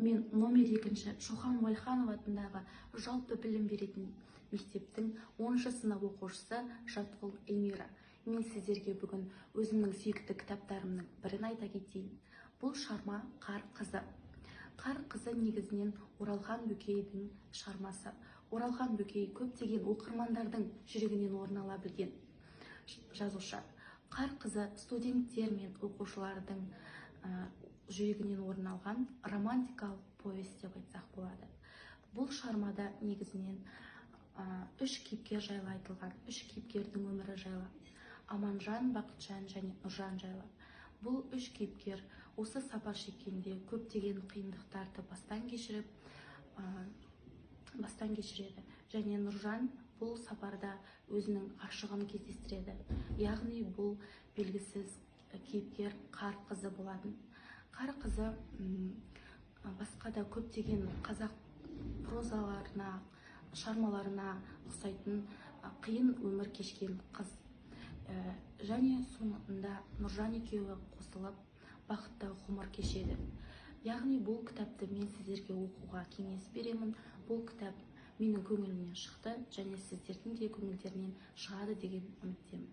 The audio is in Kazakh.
Мен номер 2-ші Шохан Уәлиханов атындағы жалпы білім беретін мектептің 10-шы сынып оқушысы Жатқұл Эльмира. Мен сіздерге бүгін өзімнің сүйікті кітаптарымның бірін айта кетейін. Бұл шығарма «Қар қызы». «Қар қызы» негізінен Оралхан Бөкейдің шығармасы. Оралхан Бөкей көптеген оқырмандардың жүрегінен орын ала білген жазушы. «Қар қызы» студенттер мен оқушылардың жүрегінен орын алған романтикалық повесть деп айтсақ болады. Бұл шығармада негізінен 3 кейіпкер жайлы айтылған, 3 кейіпкердің өмірі жайлы. Аманжан, Бақытжан және Нұржан жайлы. Бұл 3 кейіпкер осы сапар шеккенде көптеген қиындықтарды бастан кешіреді. Және Нұржан бұл сапарда өзінің ғашығын кездестіреді. Яғни бұл белгісіз кейіпкер Қар қызы болатын. Қар қызы басқа да көптеген қазақ прозаларына, шығармаларына ұқсайтын қиын өмір кешкен қыз. Және соңында Нұржан екеуі қосылып бақытты ғұмыр кешеді. Яғни бұл кітапты мен сіздерге оқуға кеңес беремін. Бұл кітап менің көңілімнен шықты және сіздердің де көңілдерінен шығады деген үміттемін.